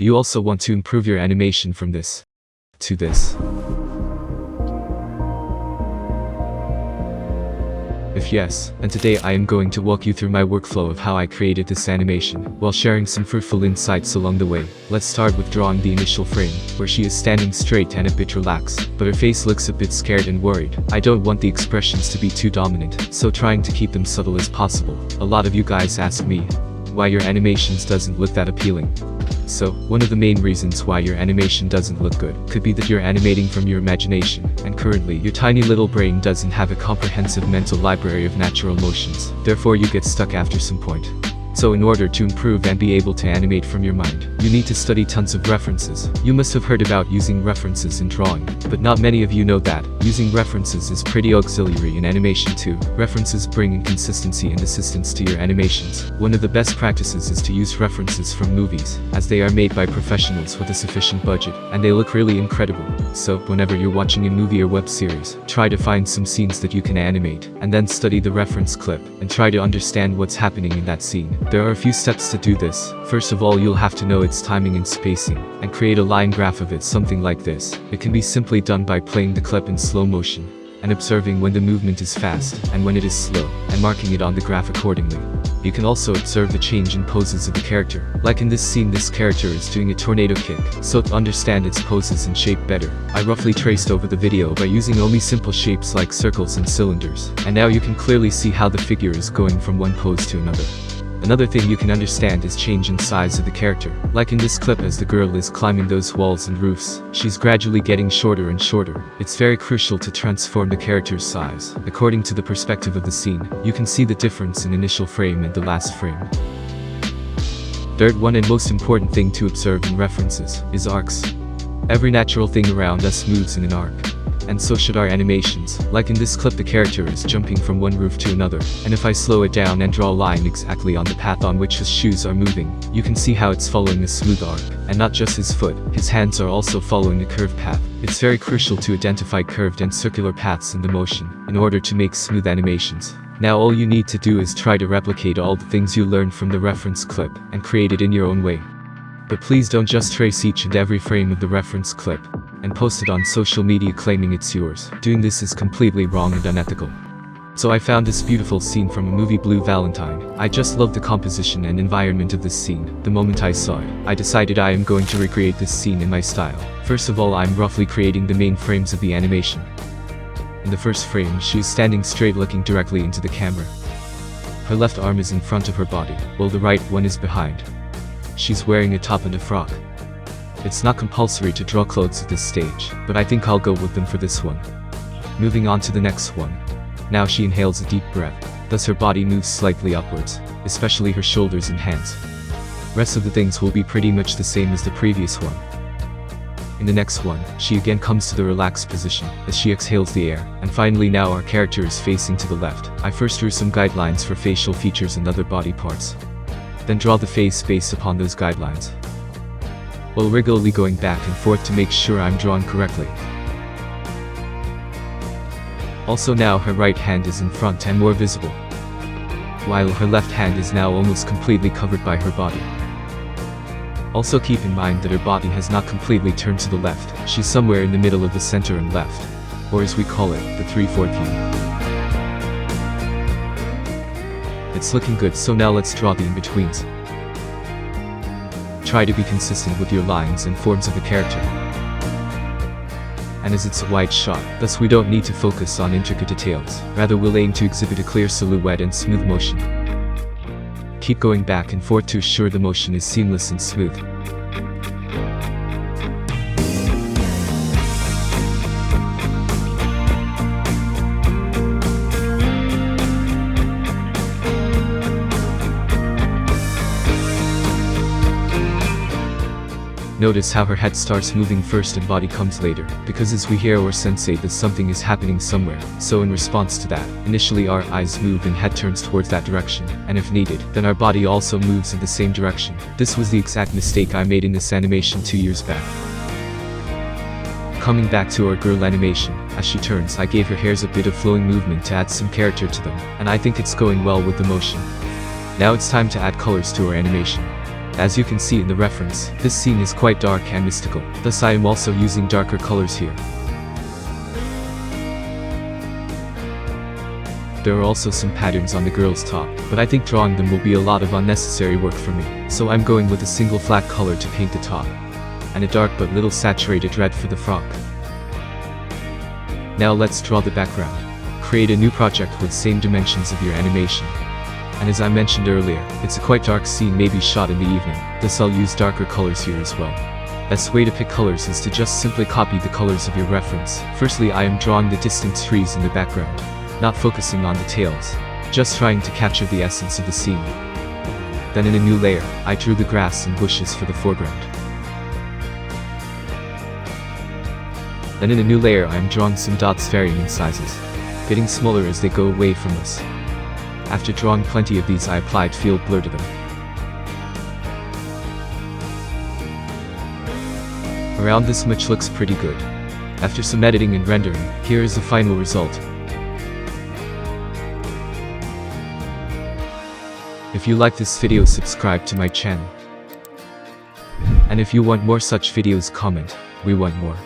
You also want to improve your animation from this to this. If yes, and today I am going to walk you through my workflow of how I created this animation, while sharing some fruitful insights along the way. Let's start with drawing the initial frame, where she is standing straight and a bit relaxed, but her face looks a bit scared and worried. I don't want the expressions to be too dominant, so trying to keep them subtle as possible. A lot of you guys ask me why your animations doesn't look that appealing. So, one of the main reasons why your animation doesn't look good could be that you're animating from your imagination, and currently your tiny little brain doesn't have a comprehensive mental library of natural motions. Therefore you get stuck after some point. So in order to improve and be able to animate from your mind, you need to study tons of references. You must have heard about using references in drawing, but not many of you know that using references is pretty auxiliary in animation too. References bring in consistency and assistance to your animations. One of the best practices is to use references from movies, as they are made by professionals with a sufficient budget, and they look really incredible. So, whenever you're watching a movie or web series, try to find some scenes that you can animate, and then study the reference clip, and try to understand what's happening in that scene. There are a few steps to do this. First of all, you'll have to know its timing and spacing, and create a line graph of it, something like this. It can be simply done by playing the clip in slow motion, and observing when the movement is fast, and when it is slow, and marking it on the graph accordingly. You can also observe the change in poses of the character. Like in this scene, this character is doing a tornado kick, so to understand its poses and shape better, I roughly traced over the video by using only simple shapes like circles and cylinders, and now you can clearly see how the figure is going from one pose to another. Another thing you can understand is change in size of the character. Like in this clip, as the girl is climbing those walls and roofs, she's gradually getting shorter and shorter. It's very crucial to transform the character's size. According to the perspective of the scene, you can see the difference in initial frame and the last frame. Third one and most important thing to observe in references is arcs. Every natural thing around us moves in an arc, and so should our animations. Like in this clip, the character is jumping from one roof to another, and if I slow it down and draw a line exactly on the path on which his shoes are moving, you can see how it's following a smooth arc, and not just his foot, his hands are also following a curved path. It's very crucial to identify curved and circular paths in the motion, in order to make smooth animations. Now all you need to do is try to replicate all the things you learned from the reference clip, and create it in your own way. But please don't just trace each and every frame of the reference clip, and post it on social media claiming it's yours. Doing this is completely wrong and unethical. So I found this beautiful scene from a movie, Blue Valentine. I just loved the composition and environment of this scene. The moment I saw it, I decided I am going to recreate this scene in my style. First of all, I'm roughly creating the main frames of the animation. In the first frame, she is standing straight, looking directly into the camera. Her left arm is in front of her body, while the right one is behind. She's wearing a top and a frock. It's not compulsory to draw clothes at this stage, but I think I'll go with them for this one. Moving on to the next one. Now she inhales a deep breath, thus her body moves slightly upwards, especially her shoulders and hands. Rest of the things will be pretty much the same as the previous one. In the next one, she again comes to the relaxed position, as she exhales the air, and finally now our character is facing to the left. I first drew some guidelines for facial features and other body parts. Then draw the face based upon those guidelines, while regularly going back and forth to make sure I'm drawing correctly. Also now her right hand is in front and more visible, while her left hand is now almost completely covered by her body. Also keep in mind that her body has not completely turned to the left, she's somewhere in the middle of the center and left, or as we call it, the 3/4 view. It's looking good, so now let's draw the in-betweens. Try to be consistent with your lines and forms of the character. And as it's a wide shot, thus we don't need to focus on intricate details, rather we'll aim to exhibit a clear silhouette and smooth motion. Keep going back and forth to assure the motion is seamless and smooth. Notice how her head starts moving first and body comes later, because as we hear or sensate that something is happening somewhere, so in response to that, initially our eyes move and head turns towards that direction, and if needed, then our body also moves in the same direction. This was the exact mistake I made in this animation 2 years back. Coming back to our girl animation, as she turns I gave her hairs a bit of flowing movement to add some character to them, and I think it's going well with the motion. Now it's time to add colors to our animation. As you can see in the reference, this scene is quite dark and mystical, thus I am also using darker colors here. There are also some patterns on the girl's top, but I think drawing them will be a lot of unnecessary work for me, so I'm going with a single flat color to paint the top, and a dark but little saturated red for the frock. Now let's draw the background. Create a new project with same dimensions of your animation. And as I mentioned earlier, it's a quite dark scene, maybe shot in the evening, thus I'll use darker colors here as well. Best way to pick colors is to just simply copy the colors of your reference. Firstly, I am drawing the distant trees in the background, not focusing on details, just trying to capture the essence of the scene. Then in a new layer, I drew the grass and bushes for the foreground. Then in a new layer I am drawing some dots varying in sizes, getting smaller as they go away from us. After drawing plenty of these, I applied field blur to them. Around this much looks pretty good. After some editing and rendering, here is the final result. If you like this video, subscribe to my channel. And if you want more such videos, comment, we want more.